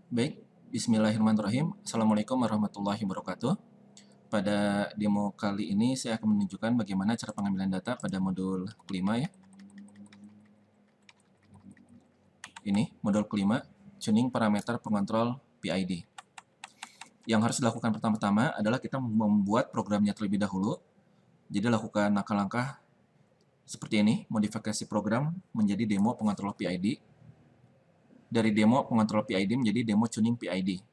Baik, bismillahirrahmanirrahim. Assalamualaikum warahmatullahi wabarakatuh. Pada demo kali ini saya akan menunjukkan bagaimana cara pengambilan data pada modul kelima ya. Ini modul kelima, tuning parameter pengontrol PID. Yang harus dilakukan pertama-tama adalah kita membuat programnya terlebih dahulu. Jadi lakukan langkah-langkah seperti ini, modifikasi program menjadi demo pengontrol PID. Dari demo pengontrol PID menjadi demo tuning PID.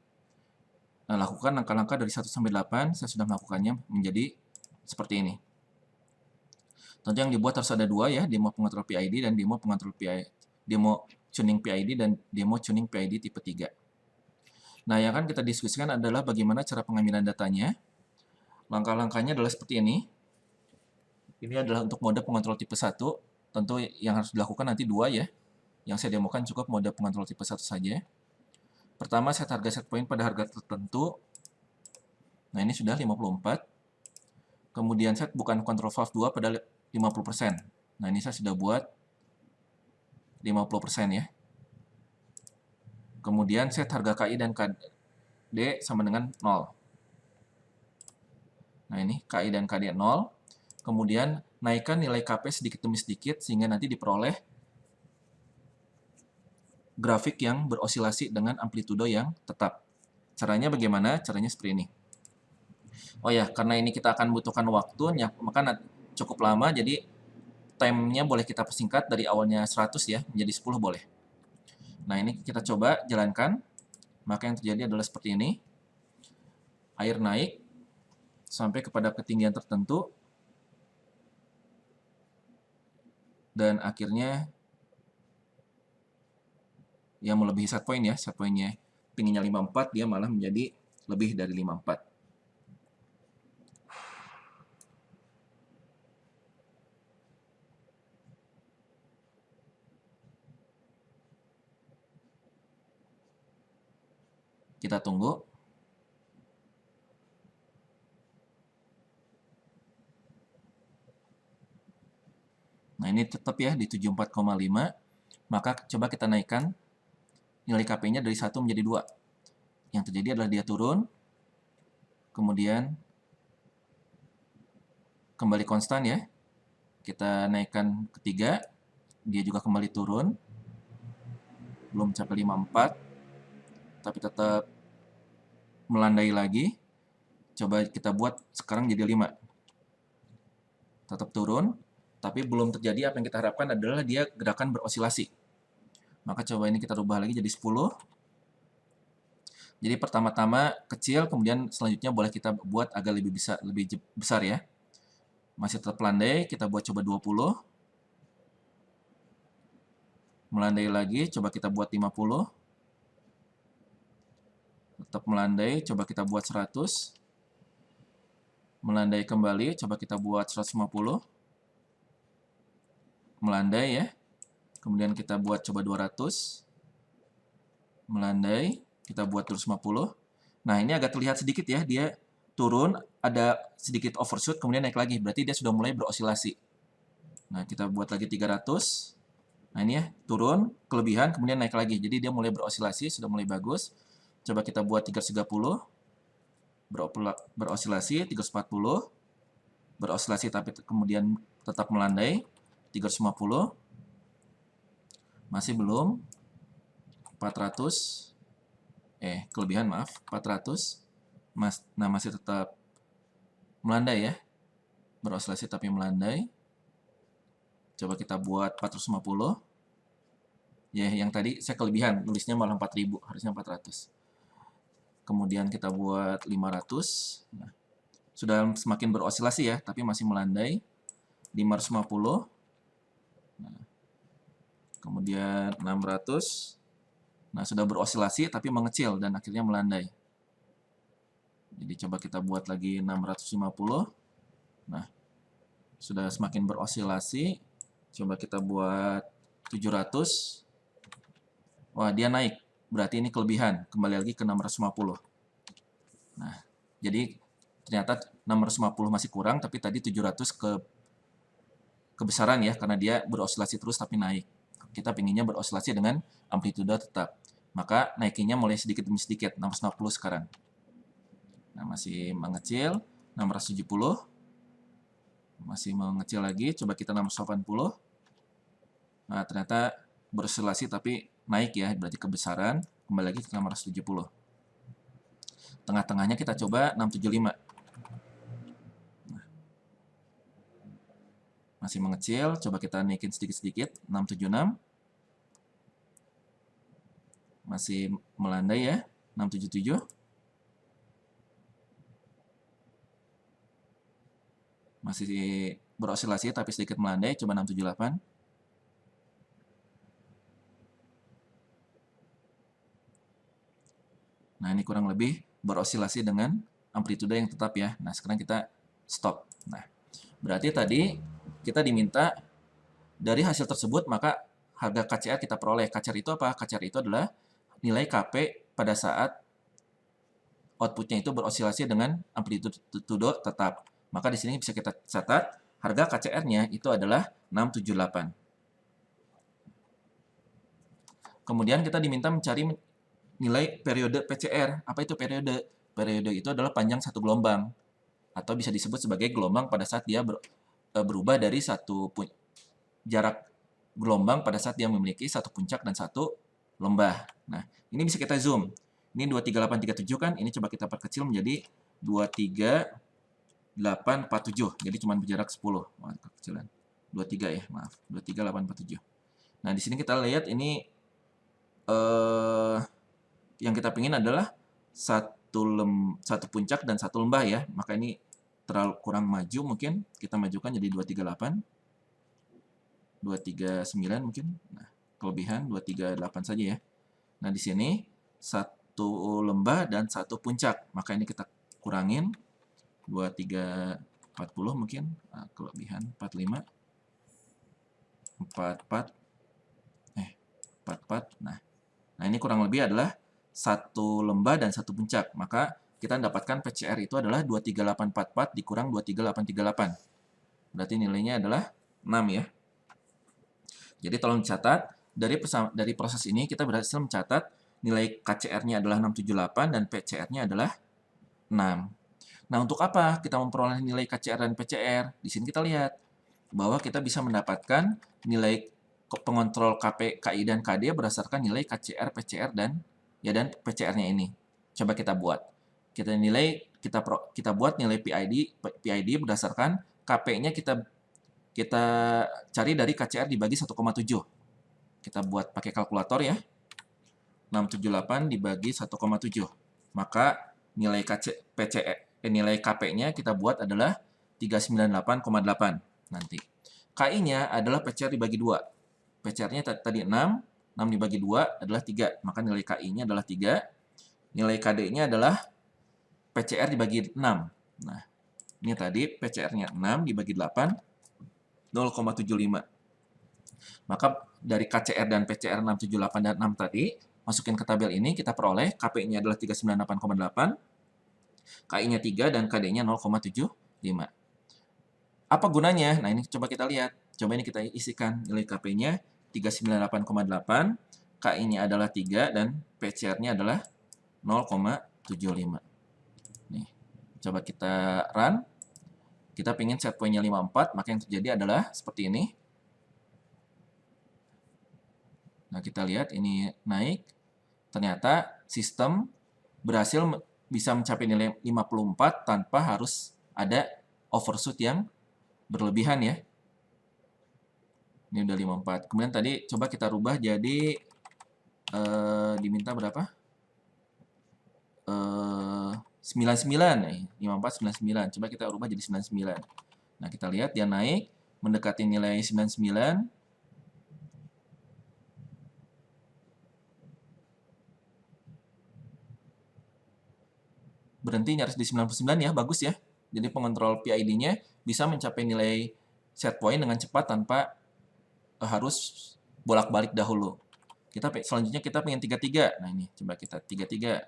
Nah, lakukan langkah-langkah dari 1 sampai 8, saya sudah melakukannya menjadi seperti ini. Tentu yang dibuat harus ada dua ya, demo pengontrol PID dan demo pengontrol PID, demo tuning PID dan demo tuning PID tipe 3. Nah, yang akan kita diskusikan adalah bagaimana cara pengambilan datanya. Langkah-langkahnya adalah seperti ini. Ini adalah untuk mode pengontrol tipe 1, tentu yang harus dilakukan nanti dua ya. Yang saya demokan cukup mode pengontrol tipe 1 saja. Pertama, set harga set point pada harga tertentu. Nah, ini sudah 54. Kemudian set bukan control valve 2 pada 50%. Nah, ini saya sudah buat 50% ya. Kemudian set harga KI dan KD sama dengan 0. Nah, ini KI dan KD 0. Kemudian naikkan nilai KP sedikit demi sedikit sehingga nanti diperoleh grafik yang berosilasi dengan amplitudo yang tetap. Caranya bagaimana? Caranya seperti ini. Oh ya, karena ini kita akan butuhkan waktu, maka cukup lama, jadi time-nya boleh kita persingkat dari awalnya 100 ya, menjadi 10 boleh. Nah, ini kita coba jalankan. Maka yang terjadi adalah seperti ini. Air naik sampai kepada ketinggian tertentu. Dan akhirnya ya melebihi set point ya. Set point-nya pinginnya 54, dia malah menjadi lebih dari 54. Kita tunggu. Nah, ini tetap ya di 74,5. Maka coba kita naikkan nilai KP-nya dari 1 menjadi 2. Yang terjadi adalah dia turun. Kemudian kembali konstan ya. Kita naikkan ketiga. Dia juga kembali turun. Belum mencapai 54. Tapi tetap melandai lagi. Coba kita buat sekarang jadi 5. Tetap turun, tapi belum terjadi apa yang kita harapkan adalah dia gerakan berosilasi. Maka coba ini kita rubah lagi jadi 10. Jadi pertama-tama kecil, kemudian selanjutnya boleh kita buat agak lebih besar ya. Masih tetap landai, kita buat coba 20. Melandai lagi, coba kita buat 50. Tetap melandai, coba kita buat 100. Melandai kembali, coba kita buat 150. Melandai ya. Kemudian kita buat coba 200. Melandai, kita buat 250. Nah, ini agak terlihat sedikit ya, dia turun, ada sedikit overshoot, kemudian naik lagi. Berarti dia sudah mulai berosilasi. Nah, kita buat lagi 300. Nah, ini ya, turun, kelebihan, kemudian naik lagi. Jadi dia mulai berosilasi, sudah mulai bagus. Coba kita buat 330. Berosilasi, 340. Berosilasi tapi kemudian tetap melandai. 350. Masih belum. 400. Kelebihan maaf. 400. Nah, masih tetap melandai ya. Berosilasi tapi melandai. Coba kita buat 450. Ya, yang tadi saya kelebihan. Nulisnya malah 4000. Harusnya 400. Kemudian kita buat 500. Nah, sudah semakin berosilasi ya, tapi masih melandai. 550. Nah, kemudian 600. Nah, sudah berosilasi tapi mengecil dan akhirnya melandai. Jadi coba kita buat lagi 650. Nah, sudah semakin berosilasi. Coba kita buat 700. Wah, dia naik. Berarti ini kelebihan. Kembali lagi ke 650. Nah, jadi ternyata 650 masih kurang, tapi tadi 700 kebesaran ya, karena dia berosilasi terus tapi naik. Kita pinginnya berosilasi dengan amplitudo tetap. maka naikinnya mulai sedikit demi sedikit, 650 sekarang. Nah, masih mengecil, 670. Masih mengecil lagi, coba kita 680. Nah, ternyata beroscilasi tapi naik ya, berarti kebesaran. Kembali lagi ke 670. Tengah-tengahnya kita coba 675. Masih mengecil, coba kita naikin sedikit-sedikit, 676. Masih melandai ya, 677. Masih beroscilasi tapi sedikit melandai, coba 678. Nah, ini kurang lebih beroscilasi dengan amplitude yang tetap ya. Nah, sekarang kita stop. Nah, berarti tadi kita diminta dari hasil tersebut, maka harga KCR kita peroleh. KCR itu apa? KCR itu adalah nilai KP pada saat outputnya itu beroscilasi dengan amplitude tetap. Maka di sini bisa kita catat, harga KCR-nya itu adalah 678. Kemudian kita diminta mencari nilai periode PCR. Apa itu periode? Periode itu adalah panjang satu gelombang, atau bisa disebut sebagai gelombang pada saat dia berubah dari jarak gelombang pada saat dia memiliki satu puncak dan satu lembah. Nah, ini bisa kita zoom. Ini 23837 kan, ini coba kita perkecil menjadi 23847. Jadi cuma berjarak 10. Wah, kekecilan. 23 ya, maaf. 23847. Nah, di sini kita lihat ini yang kita pingin adalah satu puncak dan satu lembah ya. Maka ini terlalu kurang maju, mungkin kita majukan jadi 238. 239 mungkin. Nah, kelebihan 238 saja ya. Nah, di sini satu lembah dan satu puncak. Maka ini kita kurangin 2340 mungkin. Nah, kelebihan 45. 44. 44. Nah, ini kurang lebih adalah satu lembah dan satu puncak. Maka kita mendapatkan PCR itu adalah 23844 dikurang 23838. Berarti nilainya adalah 6 ya. Jadi tolong dicatat, dari proses ini kita berhasil mencatat nilai KCR-nya adalah 678 dan PCR-nya adalah 6. Nah, untuk apa kita memperoleh nilai KCR dan PCR? Di sini kita lihat bahwa kita bisa mendapatkan nilai pengontrol KP, KI, dan KD berdasarkan nilai KCR, PCR, dan PCR-nya ini. Coba kita buat. Kita buat nilai PID berdasarkan KP-nya kita cari dari KCR dibagi 1,7. Kita buat pakai kalkulator ya. 678 dibagi 1,7. Maka nilai nilai KP-nya kita buat adalah 398,8 nanti. KI-nya adalah PCR dibagi 2. PCR-nya tadi 6 dibagi 2 adalah 3. Maka nilai KI-nya adalah 3. Nilai KD-nya adalah PCR dibagi 6. Nah, ini tadi PCR-nya 6 dibagi 8. 0,75. Maka dari KCR dan PCR 678 dan 6 tadi, masukin ke tabel ini, kita peroleh KP-nya adalah 398,8, KI-nya 3, dan KD-nya 0,75. Apa gunanya? Nah, ini coba kita lihat. Coba ini kita isikan. Nilai KP-nya 398,8, KI-nya adalah 3, dan PCR-nya adalah 0,75. Nih, coba kita run. Kita ingin set point-nya 54, maka yang terjadi adalah seperti ini. Nah, kita lihat ini naik. Ternyata sistem berhasil bisa mencapai nilai 54 tanpa harus ada overshoot yang berlebihan ya. Ini udah 54. Kemudian tadi coba kita rubah jadi diminta berapa? 99 nih, 54 99. Coba kita ubah jadi 99. Nah, kita lihat dia naik mendekati nilai 99. Berhenti nyaris di 99 ya, bagus ya. Jadi pengontrol PID-nya bisa mencapai nilai set point dengan cepat tanpa harus bolak-balik dahulu. Selanjutnya kita pengen 33. Nah, ini coba kita 33.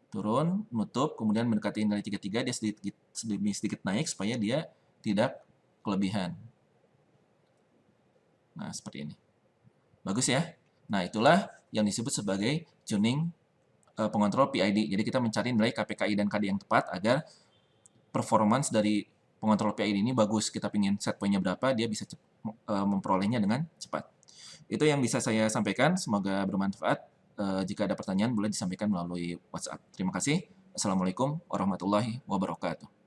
Turun, nutup, kemudian mendekati nilai 33, dia sedikit naik supaya dia tidak kelebihan. Nah, seperti ini. Bagus ya. Nah, itulah yang disebut sebagai tuning pengontrol PID. Jadi kita mencari nilai KPKI dan KD yang tepat agar performance dari pengontrol PID ini bagus. Kita ingin set poinnya berapa, dia bisa memperolehnya dengan cepat. Itu yang bisa saya sampaikan, semoga bermanfaat. Jika ada pertanyaan boleh disampaikan melalui WhatsApp. Terima kasih. Assalamualaikum warahmatullahi wabarakatuh.